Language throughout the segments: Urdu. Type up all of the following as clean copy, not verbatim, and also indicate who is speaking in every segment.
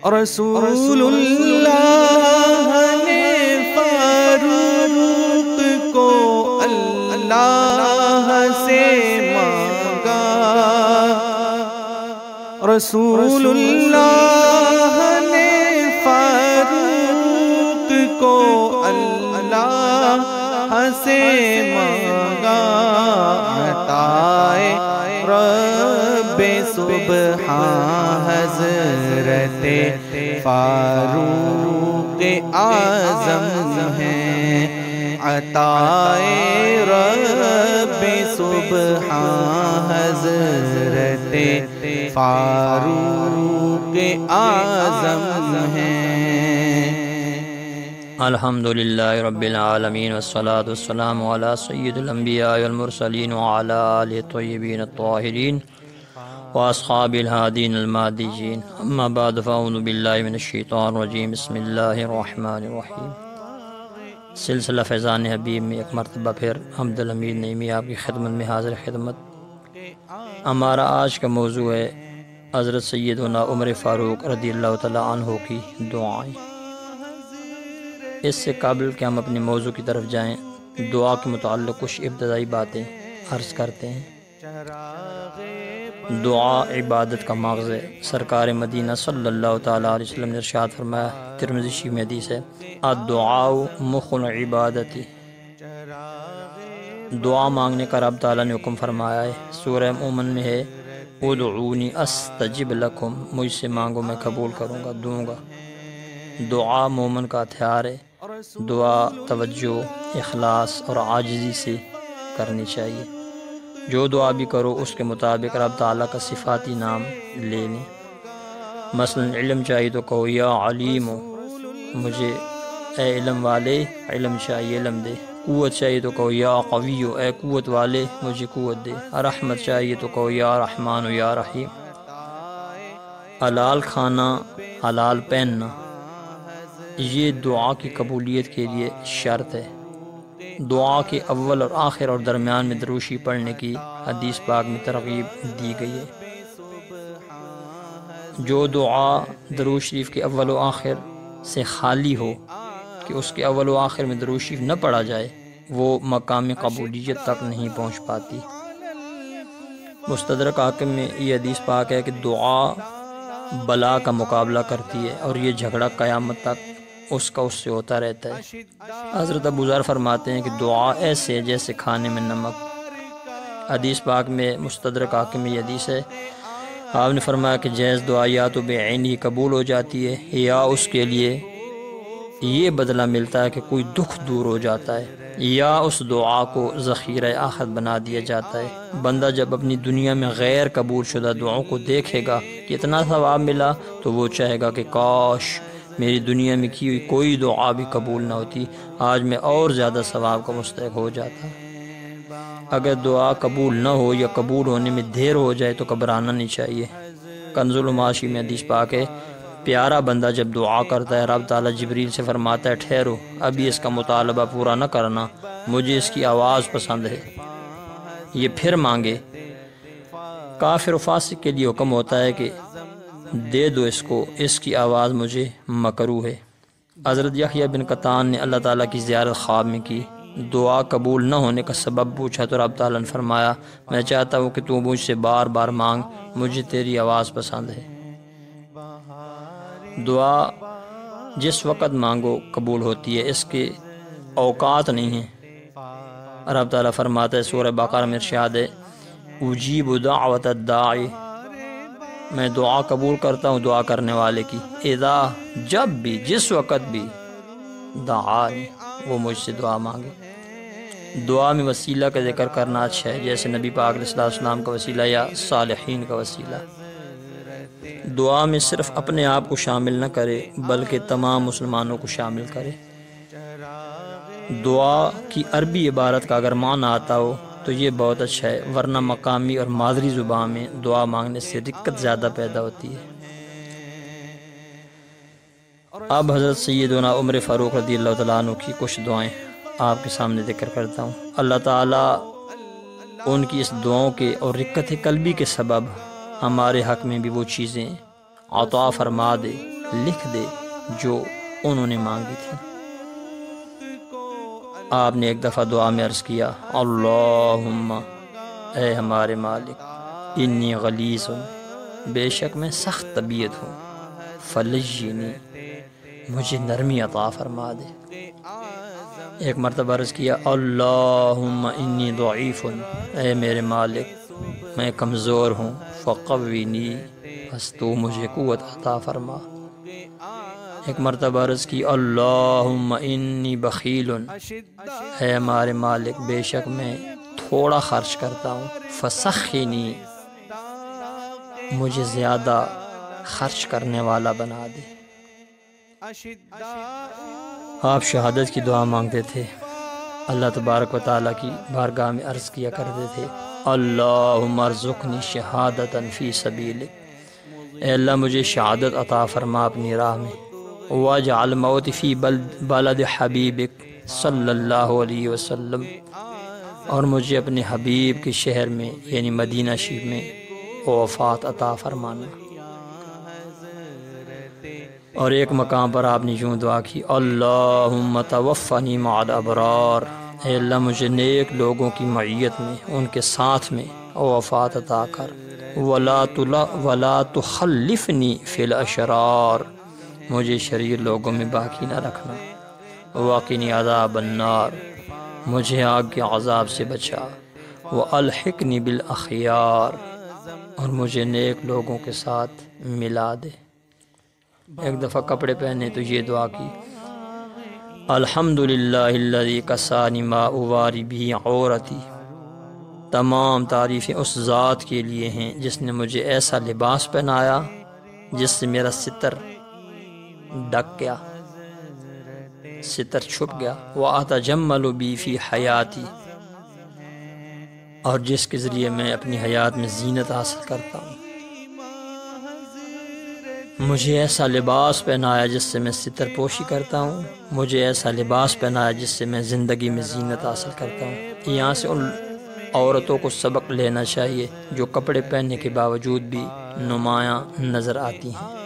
Speaker 1: رسول اللہ نے فاروق کو اللہ سے مانگا، رسول اللہ نے فاروق کو اللہ سے مانگا، عطائے رب سبحان حضرت فاروق اعظم ہیں، عطائے رب سبحان حضرت فاروق اعظم ہیں۔
Speaker 2: الحمدللہ رب العالمین والصلاة والسلام علی سید الانبیاء والمرسلین وعلی آلہ الطیبین الطاہرین واصحاب الہادین المہدیین، اما بعد فاعوذ باللہ من الشیطان الرجیم، بسم اللہ الرحمن الرحیم۔ سلسلہ فیضان حبیب میں ایک مرتبہ پھر حمد الحمید نعیمی آپ کی خدمت میں حاضر خدمت۔ ہمارا آج کا موضوع ہے حضرت سیدنا عمر فاروق رضی اللہ تعالیٰ عنہ کی دعائیں۔ اس سے قبل کہ ہم اپنے موضوع کی طرف جائیں، دعا کے متعلق کچھ ابتدائی باتیں عرض کرتے ہیں۔ دعا عبادت کا مغز ہے۔ سرکار مدینہ صلی اللہ تعالیٰ علیہ وسلم نے ارشاد فرمایا، ترمذی شریف میں حدیث ہے، الدعاء مخ العبادت، دعا مانگنے کا رب تعالیٰ نے حکم فرمایا ہے۔ سورہ مومن میں ہے، ادعونی استجب لکم، مجھ سے مانگو میں قبول کروں گا، دوں گا۔ دعا مومن کا ہتھیار ہے۔ دعا توجہ، اخلاص اور عاجزی سے کرنی چاہیے۔ جو دعا بھی کرو اس کے مطابق رب تعالیٰ کا صفاتی نام لے لیں۔ مثلا علم چاہیے تو کہو یا علیم، مجھے اے علم والے علم چاہیے، علم دے۔ قوت چاہیے تو کہو یا قوی، اے قوت والے مجھے قوت دے۔ رحمت چاہیے تو کہو یا رحمان یا رحیم۔ حلال کھانا، حلال پہننا، یہ دعا کی قبولیت کے لیے شرط ہے۔ دعا کے اول اور آخر اور درمیان میں دروشی پڑھنے کی حدیث پاک میں ترغیب دی گئی ہے۔ جو دعا درود شریف کے اول و آخر سے خالی ہو کہ اس کے اول و آخر میں درود شریف نہ پڑھا جائے، وہ مقام قبولیت تک نہیں پہنچ پاتی۔ مستدرک حاکم میں یہ حدیث پاک ہے کہ دعا بلا کا مقابلہ کرتی ہے اور یہ جھگڑا قیامت تک اس سے ہوتا رہتا ہے۔ حضرت ابو ذر فرماتے ہیں کہ دعا ایسے ہے جیسے کھانے میں نمک۔ حدیث پاک میں مستدرک حاکم میں یہ حدیث ہے، آپ نے فرمایا کہ جائز دعا یا تو بے عین ہی قبول ہو جاتی ہے، یا اس کے لیے یہ بدلہ ملتا ہے کہ کوئی دکھ دور ہو جاتا ہے، یا اس دعا کو ذخیرہ آخرت بنا دیا جاتا ہے۔ بندہ جب اپنی دنیا میں غیر قبول شدہ دعاؤں کو دیکھے گا کہ اتنا ثواب ملا تو وہ چاہے گا کہ کاش میری دنیا میں کی ہوئی کوئی دعا بھی قبول نہ ہوتی، آج میں اور زیادہ ثواب کا مستحق ہو جاتا۔ اگر دعا قبول نہ ہو یا قبول ہونے میں دیر ہو جائے تو گھبرانا نہیں چاہیے۔ کنز المعاشی میں حدیث پاک ہے، پیارا بندہ جب دعا کرتا ہے رب تعالیٰ جبریل سے فرماتا ہے ٹھہرو، ابھی اس کا مطالبہ پورا نہ کرنا، مجھے اس کی آواز پسند ہے، یہ پھر مانگے۔ کافر و فاسق کے لیے حکم ہوتا ہے کہ دے دو اس کو، اس کی آواز مجھے مکروہ ہے۔ حضرت یحییٰ بن قطان نے اللہ تعالیٰ کی زیارت خواب میں کی، دعا قبول نہ ہونے کا سبب پوچھا تو رب تعالیٰ نے فرمایا میں چاہتا ہوں کہ تو مجھ سے بار بار مانگ، مجھے تیری آواز پسند ہے۔ دعا جس وقت مانگو قبول ہوتی ہے، اس کے اوقات نہیں ہیں۔ رب تعالیٰ فرماتا ہے سورہ بقرہ میں ارشاد ہے، اجیب دعوت الداعی، میں دعا قبول کرتا ہوں دعا کرنے والے کی، اذا جب بھی جس وقت بھی دعانی وہ مجھ سے دعا مانگے۔ دعا میں وسیلہ کا ذکر کرنا اچھا ہے، جیسے نبی پاک علیہ السلام کا وسیلہ یا صالحین کا وسیلہ۔ دعا میں صرف اپنے آپ کو شامل نہ کرے بلکہ تمام مسلمانوں کو شامل کرے۔ دعا کی عربی عبارت کا اگر معنی آتا ہو تو یہ بہت اچھا ہے، ورنہ مقامی اور مادری زبان میں دعا مانگنے سے دقت زیادہ پیدا ہوتی ہے۔ اب حضرت سیدنا عمر فاروق رضی اللہ تعالیٰ عنہ کی کچھ دعائیں آپ کے سامنے ذکر کرتا ہوں۔ اللہ تعالیٰ ان کی اس دعاؤں کے اور رقت قلبی کے سبب ہمارے حق میں بھی وہ چیزیں عطا فرما دے لکھ دے جو انہوں نے مانگی تھی۔ آپ نے ایک دفعہ دعا میں عرض کیا، اللہم، اے ہمارے مالک، انی غلیظ، بے شک میں سخت طبیعت ہوں، فلجنی، مجھے نرمی عطا فرما دے۔ ایک مرتبہ عرض کیا، اللہم انی ضعیف، اے میرے مالک میں کمزور ہوں، فقوینی، بس تو مجھے قوت عطا فرما۔ ایک مرتبہ عرض کی، اللہم انی بخیل، اے ہمارے مالک بے شک میں تھوڑا خرچ کرتا ہوں، فسخنی، مجھے زیادہ خرچ کرنے والا بنا دے۔ آپ شہادت کی دعا مانگتے تھے، اللہ تبارک و تعالیٰ کی بارگاہ میں عرض کیا کرتے تھے، اللہم ارزقنی شہادتا فی سبیلک، اے اللہ مجھے شہادت عطا فرما اپنی راہ میں، واجعل موتی فی بلد حبیبک صلی اللہ علیہ وسلم، اور مجھے اپنے حبیب کے شہر میں یعنی مدینہ شریف میں وفات عطا فرمانا۔ اور ایک مقام پر آپ نے یوں دعا کی، اللہم توفنی مع الابرار، اے اللہ مجھے نیک لوگوں کی معیت میں، ان کے ساتھ میں وفات عطا کر، ولا تخلفنی فی الاشرار، مجھے شریر لوگوں میں باقی نہ رکھنا، وقنی عذاب النار، مجھے آگ کے عذاب سے بچا، والحقنی بالاخیار، اور مجھے نیک لوگوں کے ساتھ ملا دے۔ ایک دفعہ کپڑے پہنے تو یہ دعا کی، الحمدللہ الذی کسانی ما اواری بھی عورتی، تمام تعریفیں اس ذات کے لیے ہیں جس نے مجھے ایسا لباس پہنایا جس سے میرا ستر ڈک گیا، ستر چھپ گیا، وَأَتَجَمَّلُ بِي فِي حَيَاتِي، اور جس کے ذریعے میں اپنی حیات میں زینت حاصل کرتا ہوں۔ مجھے ایسا لباس پہنایا جس سے میں ستر پوشی کرتا ہوں، مجھے ایسا لباس پہنایا جس سے میں زندگی میں زینت حاصل کرتا ہوں۔ یہاں سے ان عورتوں کو سبق لینا چاہیے جو کپڑے پہننے کے باوجود بھی نمایاں نظر آتی ہیں۔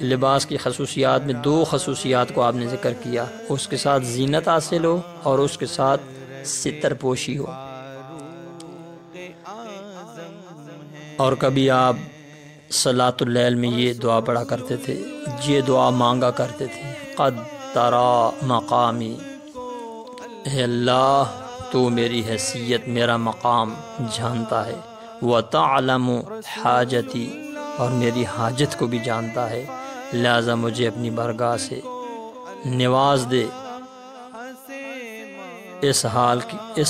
Speaker 2: لباس کی خصوصیات میں دو خصوصیات کو آپ نے ذکر کیا، اس کے ساتھ زینت حاصل ہو اور اس کے ساتھ ستر پوشی ہو۔ اور کبھی آپ صلاۃ اللیل میں یہ دعا پڑھا کرتے تھے، یہ دعا مانگا کرتے تھے، قد ترا مقامی، اے اللہ تو میری حیثیت، میرا مقام جانتا ہے، وتعلم حاجتی، اور میری حاجت کو بھی جانتا ہے، لہذا مجھے اپنی بارگاہ سے نواز دے اس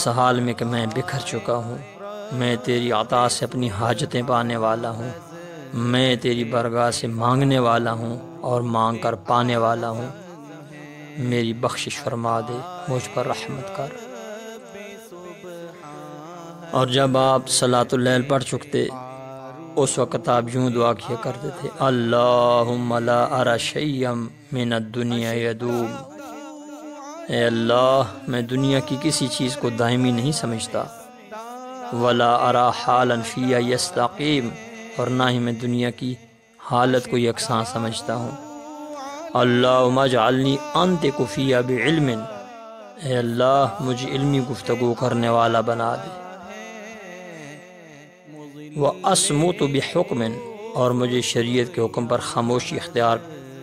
Speaker 2: حال میں کہ میں بکھر چکا ہوں، میں تیری عطا سے اپنی حاجتیں پانے والا ہوں، میں تیری بارگاہ سے مانگنے والا ہوں اور مانگ کر پانے والا ہوں، میری بخشش فرما دے، مجھ پر رحمت کر۔ اور جب آپ صلاۃ اللیل پڑھ چکتے اس وقت آپ یوں دعا کیا کرتے تھے، اللہم لا اری شیئا من الدنیا یدوم، اے اللہ میں دنیا کی کسی چیز کو دائمی نہیں سمجھتا، ولا اری حالا فی یستقیم، اور نہ ہی میں دنیا کی حالت کو یکساں سمجھتا ہوں، اللہم اجعلنی انطق فیہا بعلم، اے اللہ مجھے علمی گفتگو کرنے والا بنا دے، وَأَصْمُتُ بِحُکْمٍ، اور مجھے شریعت کے حکم پر خاموشی اختیار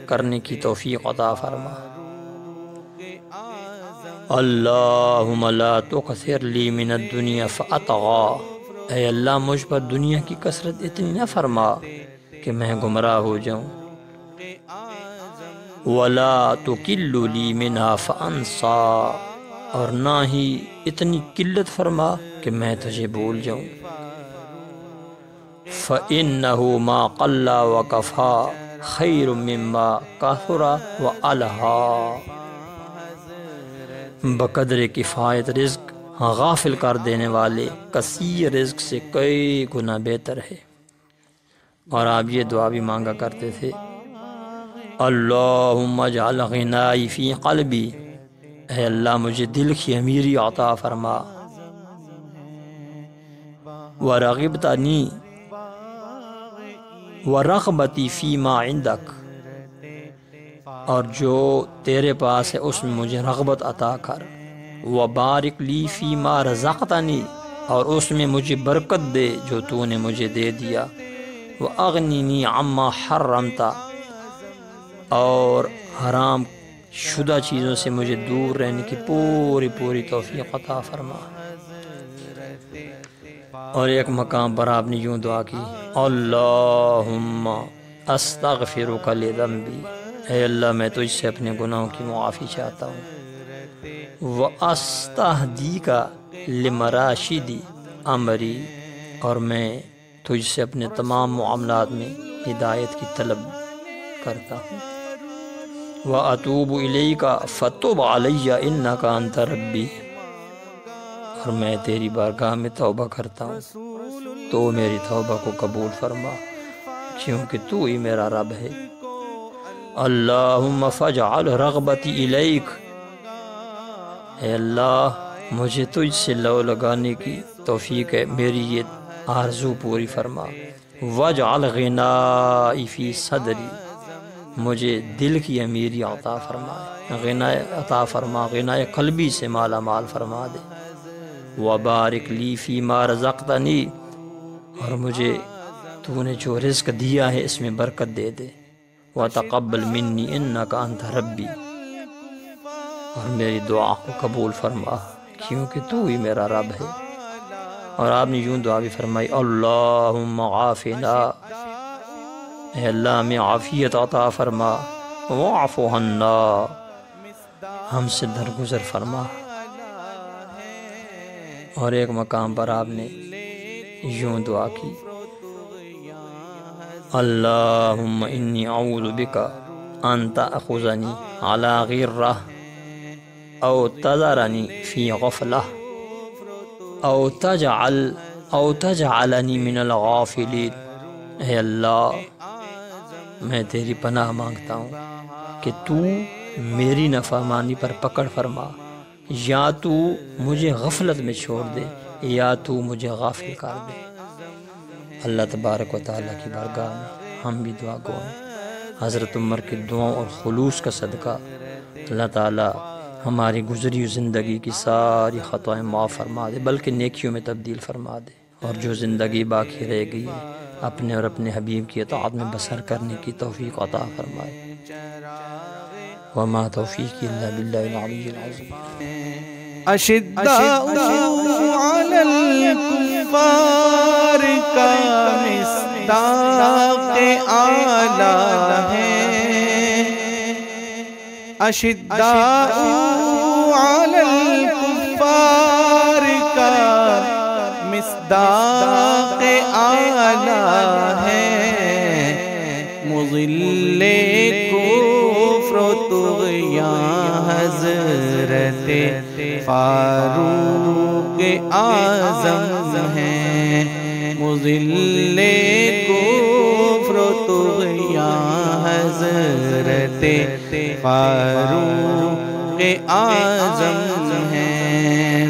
Speaker 2: کرنے کی توفیق عطا فرما، اللہم لا تکثر لی من الدنیا فأطغى، اے اللہ مجھ پر دنیا کی کثرت اتنی نہ فرما کہ میں گمراہ ہو جاؤں، ولا تکل لی منہا فانسى، اور نہ ہی اتنی قلت فرما کہ میں تجھے بھول جاؤں، فَإِنَّهُ مَا قَلَّ وَكَفَى خَيْرٌ مِّمَّا كَثُرَ وَأَلْهَى، بقدر کفایت رزق غافل کر دینے والے کثیر رزق سے کئی گنا بہتر ہے۔ اور آپ یہ دعا بھی مانگا کرتے تھے، اللہم اجعل غنائی فی قلبی، اے اللہ مجھے دل کی امیری عطا فرما، ورغبتنی ورغبتی فی ما عندک، اور جو تیرے پاس ہے اس میں مجھے رغبت عطا کر، وبارک لی فیما رزقتنی، اور اس میں مجھے برکت دے جو تو نے مجھے دے دیا، واغننی عما حرمت، اور حرام شدہ چیزوں سے مجھے دور رہنے کی پوری پوری توفیق عطا فرما۔ اور ایک مقام پر آپ نے یوں دعا کی، اللہم استغفرک لذنبی، اے اللہ میں تجھ سے اپنے گناہوں کی معافی چاہتا ہوں، واستہدیک لمراشد امری، اور میں تجھ سے اپنے تمام معاملات میں ہدایت کی طلب کرتا ہوں، واتوب الیک فتب علی انک انت ربی، اور میں تیری بارگاہ میں توبہ کرتا ہوں تو میری توبہ کو قبول فرما، کیونکہ تو ہی میرا رب ہے۔ اللہم فاجعل رغبتی الیک، اے اللہ مجھے تجھ سے لو لگانے کی توفیق ہے، میری یہ آرزو پوری فرما، واجعل غنائی فی صدری، مجھے دل کی امیری عطا فرمائے، غنا عطا فرما، غنا قلبی سے مالا مال فرما دے، وبارک لی فیما رزقتنی، اور مجھے تو نے جو رزق دیا ہے اس میں برکت دے دے، وتقبل منی انک انت ربی، اور میری دعا کو قبول فرما کیونکہ تو ہی میرا رب ہے۔ اور آپ نے یوں دعا بھی فرمائی، اللہم عافنا، اے اللہ ہمیں عافیت عطا فرما، واعف عنا، ہم سے درگزر فرما۔ اور ایک مقام پر آپ نے یوں دعا کی، اللہم انی اعوذ بک ان تأخذنی علی غرہ او تذرنی فی غفلہ او تجعلنی من الغافلین، اے اللہ میں تیری پناہ مانگتا ہوں کہ تو میری نافرمانی پر پکڑ فرما، یا تو مجھے غفلت میں چھوڑ دے یا تو مجھے غافل کر دے۔ اللہ تبارک و تعالیٰ کی بارگاہ میں ہم بھی دعا گو ہیں، حضرت عمر کی دعاؤں اور خلوص کا صدقہ اللہ تعالیٰ ہماری گزری ہوئی زندگی کی ساری خطائیں معاف فرما دے، بلکہ نیکیوں میں تبدیل فرما دے، اور جو زندگی باقی رہ گئی ہے اپنے اور اپنے حبیب کی اطاعت میں بسر کرنے کی توفیق عطا فرمائے۔ وما توفیقی الا باللہ العلی العظیم۔
Speaker 1: اشداء علی الکفار کا مصداق اعلیٰ ہے، اشداء علی الکفار کا مصداق اعلیٰ ہے، مضل کفر و طغیان حضرت فاروق اعظم ہیں، مضل کفر و طغیان حضرت فاروق اعظم ہیں۔